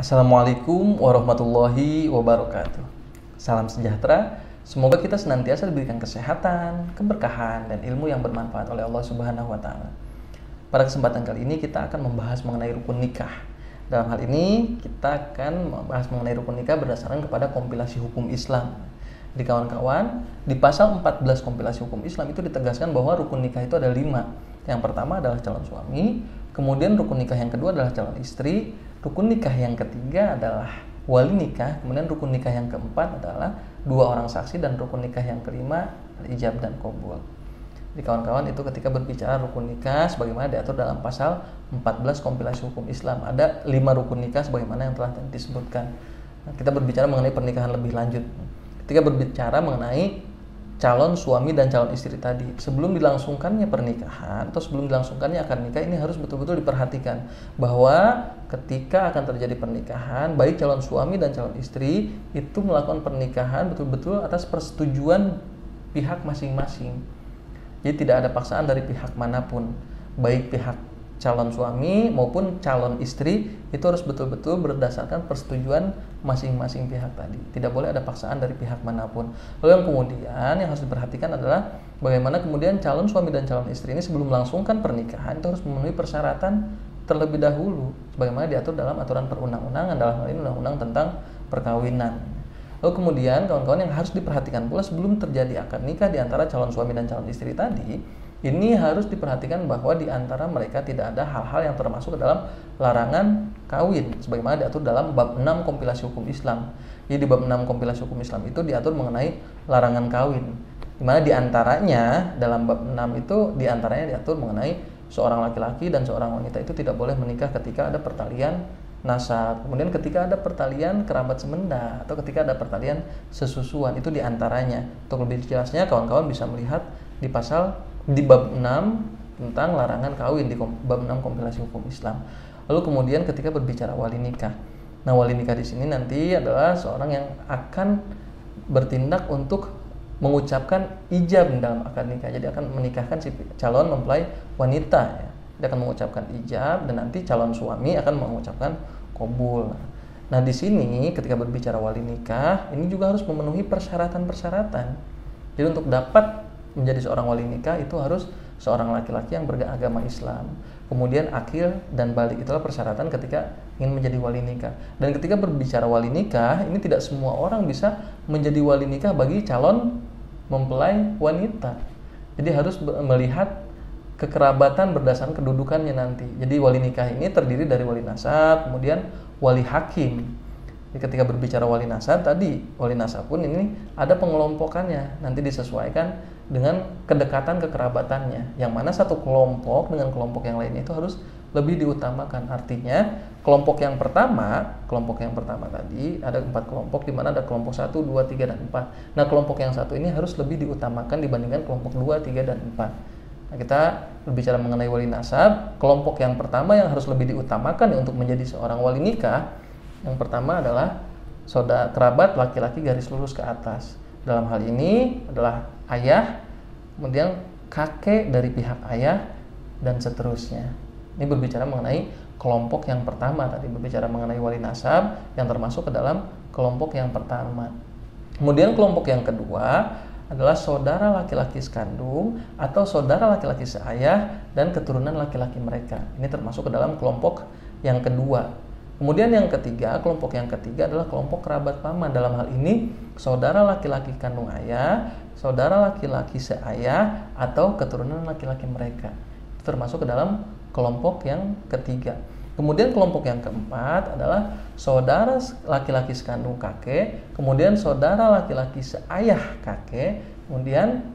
Assalamualaikum warahmatullahi wabarakatuh. Salam sejahtera. Semoga kita senantiasa diberikan kesehatan, keberkahan, dan ilmu yang bermanfaat oleh Allah Subhanahu wa Ta'ala. Pada kesempatan kali ini kita akan membahas mengenai rukun nikah. Dalam hal ini kita akan membahas mengenai rukun nikah berdasarkan kepada kompilasi hukum Islam. Di kawan-kawan, di pasal 14 kompilasi hukum Islam itu ditegaskan bahwa rukun nikah itu ada 5. Yang pertama adalah calon suami, kemudian rukun nikah yang kedua adalah calon istri, rukun nikah yang ketiga adalah wali nikah, kemudian rukun nikah yang keempat adalah 2 orang saksi, dan rukun nikah yang kelima ijab dan qabul. Jadi kawan-kawan, itu ketika berbicara rukun nikah sebagaimana diatur dalam pasal 14 kompilasi hukum Islam, ada 5 rukun nikah sebagaimana yang telah disebutkan. Nah, kita berbicara mengenai pernikahan lebih lanjut. Ketika berbicara mengenai calon suami dan calon istri tadi, sebelum dilangsungkannya pernikahan atau sebelum dilangsungkannya akad nikah, ini harus betul-betul diperhatikan bahwa ketika akan terjadi pernikahan, baik calon suami dan calon istri itu melakukan pernikahan betul-betul atas persetujuan pihak masing-masing. Jadi tidak ada paksaan dari pihak manapun, baik pihak calon suami maupun calon istri itu harus betul-betul berdasarkan persetujuan masing-masing pihak tadi. Tidak boleh ada paksaan dari pihak manapun. Lalu yang kemudian yang harus diperhatikan adalah bagaimana kemudian calon suami dan calon istri ini sebelum melangsungkan pernikahan itu harus memenuhi persyaratan terlebih dahulu sebagaimana diatur dalam aturan perundang-undangan, dalam hal ini undang-undang tentang perkawinan. Lalu kemudian kawan-kawan yang harus diperhatikan pula sebelum terjadi akad nikah di antara calon suami dan calon istri tadi, ini harus diperhatikan bahwa di antara mereka tidak ada hal-hal yang termasuk ke dalam larangan kawin sebagaimana diatur dalam bab 6 kompilasi hukum Islam. Jadi di bab 6 kompilasi hukum Islam itu diatur mengenai larangan kawin, di mana di antaranya dalam bab 6 itu di antaranya diatur mengenai seorang laki-laki dan seorang wanita itu tidak boleh menikah ketika ada pertalian nasab, kemudian ketika ada pertalian kerabat semenda, atau ketika ada pertalian sesusuan, itu diantaranya. Untuk lebih jelasnya kawan-kawan bisa melihat di bab 6 tentang larangan kawin di bab 6 kompilasi hukum Islam. Lalu kemudian ketika berbicara wali nikah, nah wali nikah di sini nanti adalah seorang yang akan bertindak untuk mengucapkan ijab dalam akad nikah. Jadi akan menikahkan si calon mempelai wanita ya. Dia akan mengucapkan ijab dan nanti calon suami akan mengucapkan qabul. Nah, di sini ketika berbicara wali nikah, ini juga harus memenuhi persyaratan-persyaratan. Jadi untuk dapat menjadi seorang wali nikah itu harus seorang laki-laki yang beragama Islam. Kemudian akil dan balik, itulah persyaratan ketika ingin menjadi wali nikah. Dan ketika berbicara wali nikah, ini tidak semua orang bisa menjadi wali nikah bagi calon mempelai wanita. Jadi harus melihat kekerabatan berdasarkan kedudukannya nanti. Jadi wali nikah ini terdiri dari wali nasab, kemudian wali hakim. Jadi ketika berbicara wali nasab tadi, wali nasab pun ini ada pengelompokannya, nanti disesuaikan dengan kedekatan kekerabatannya. Yang mana satu kelompok dengan kelompok yang lainnya itu harus lebih diutamakan. Artinya kelompok yang pertama tadi ada 4 kelompok, di mana ada kelompok 1, 2, 3, dan 4. Nah, kelompok yang satu ini harus lebih diutamakan dibandingkan kelompok 2, 3, dan 4. Nah, kita berbicara mengenai wali nasab, kelompok yang pertama yang harus lebih diutamakan untuk menjadi seorang wali nikah, yang pertama adalah saudara kerabat laki-laki garis lurus ke atas. Dalam hal ini adalah ayah, kemudian kakek dari pihak ayah, dan seterusnya. Ini berbicara mengenai kelompok yang pertama tadi, berbicara mengenai wali nasab yang termasuk ke dalam kelompok yang pertama. Kemudian kelompok yang kedua adalah saudara laki-laki sekandung atau saudara laki-laki seayah dan keturunan laki-laki mereka. Ini termasuk ke dalam kelompok yang kedua. Kemudian yang ketiga, kelompok yang ketiga adalah kelompok kerabat paman. Dalam hal ini saudara laki-laki kandung ayah, saudara laki-laki seayah atau keturunan laki-laki mereka. Itu termasuk ke dalam kelompok yang ketiga. Kemudian kelompok yang keempat adalah saudara laki-laki sekandung kakek, kemudian saudara laki-laki seayah kakek, kemudian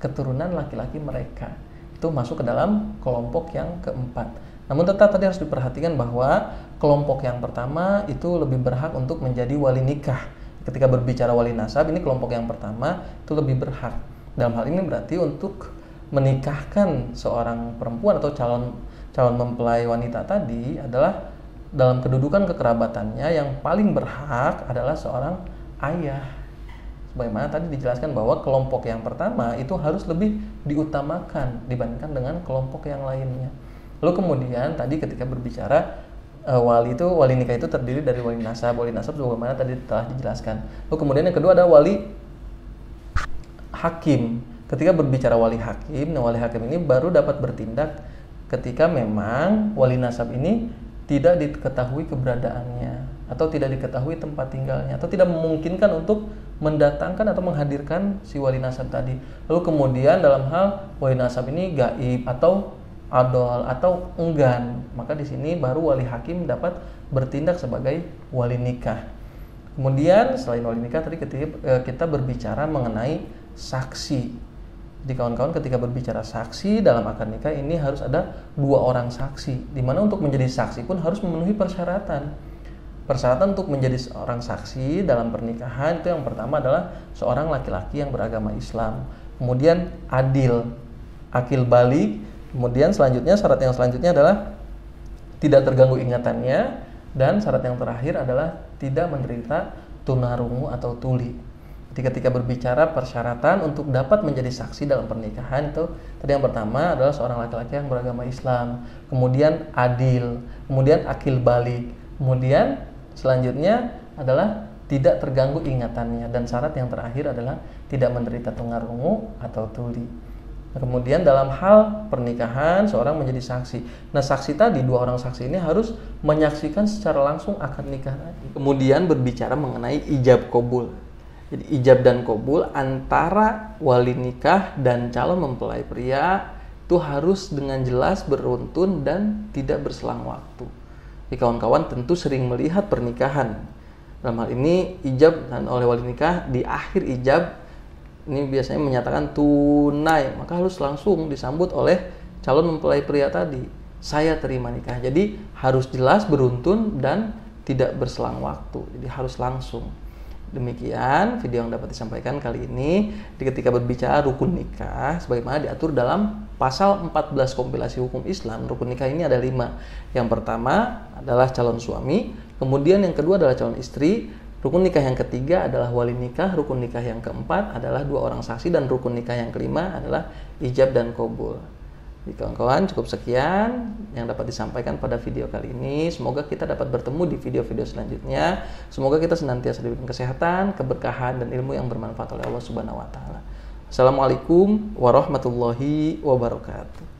keturunan laki-laki mereka. Itu masuk ke dalam kelompok yang keempat. Namun tetap tadi harus diperhatikan bahwa kelompok yang pertama itu lebih berhak untuk menjadi wali nikah. Ketika berbicara wali nasab, ini kelompok yang pertama itu lebih berhak. Dalam hal ini berarti untuk menikahkan seorang perempuan atau calon mempelai wanita tadi adalah dalam kedudukan kekerabatannya yang paling berhak adalah seorang ayah. Sebagaimana tadi dijelaskan bahwa kelompok yang pertama itu harus lebih diutamakan dibandingkan dengan kelompok yang lainnya. Lalu kemudian tadi ketika berbicara wali itu, wali nikah itu terdiri dari wali nasab. Wali nasab sebagaimana tadi telah dijelaskan. Lalu kemudian yang kedua ada wali hakim. Ketika berbicara wali hakim, nah wali hakim ini baru dapat bertindak ketika memang wali nasab ini tidak diketahui keberadaannya, atau tidak diketahui tempat tinggalnya, atau tidak memungkinkan untuk mendatangkan atau menghadirkan si wali nasab tadi. Lalu kemudian dalam hal wali nasab ini gaib atau adol atau enggan, maka di sini baru wali hakim dapat bertindak sebagai wali nikah. Kemudian selain wali nikah tadi kita berbicara mengenai saksi. Jadi kawan-kawan, ketika berbicara saksi dalam akad nikah ini harus ada 2 orang saksi, di mana untuk menjadi saksi pun harus memenuhi persyaratan. Persyaratan untuk menjadi seorang saksi dalam pernikahan itu yang pertama adalah seorang laki-laki yang beragama Islam, kemudian adil, akil balik, kemudian selanjutnya syarat yang selanjutnya adalah tidak terganggu ingatannya, dan syarat yang terakhir adalah tidak menderita tunarungu atau tuli. Ketika berbicara persyaratan untuk dapat menjadi saksi dalam pernikahan itu tadi yang pertama adalah seorang laki-laki yang beragama Islam, kemudian adil, kemudian akil balik, kemudian selanjutnya adalah tidak terganggu ingatannya, dan syarat yang terakhir adalah tidak menderita tunarungu atau tuli. Nah, kemudian dalam hal pernikahan seorang menjadi saksi. Nah, saksi tadi 2 orang saksi ini harus menyaksikan secara langsung akad nikah tadi. Kemudian berbicara mengenai ijab qabul. Jadi ijab dan qabul antara wali nikah dan calon mempelai pria itu harus dengan jelas, beruntun, dan tidak berselang waktu. Jadi kawan-kawan tentu sering melihat pernikahan. Dalam hal ini ijab dan oleh wali nikah di akhir ijab ini biasanya menyatakan tunai, maka harus langsung disambut oleh calon mempelai pria tadi, saya terima nikah. Jadi harus jelas, beruntun, dan tidak berselang waktu. Jadi harus langsung. Demikian video yang dapat disampaikan kali ini ketika berbicara rukun nikah sebagaimana diatur dalam pasal 14 kompilasi hukum Islam. Rukun nikah ini ada 5. Yang pertama adalah calon suami, kemudian yang kedua adalah calon istri, rukun nikah yang ketiga adalah wali nikah, rukun nikah yang keempat adalah 2 orang saksi, dan rukun nikah yang kelima adalah ijab dan qabul. Jadi kawan-kawan, cukup sekian yang dapat disampaikan pada video kali ini. Semoga kita dapat bertemu di video-video selanjutnya. Semoga kita senantiasa diberikan kesehatan, keberkahan, dan ilmu yang bermanfaat oleh Allah Subhanahu wa Ta'ala. Assalamualaikum warahmatullahi wabarakatuh.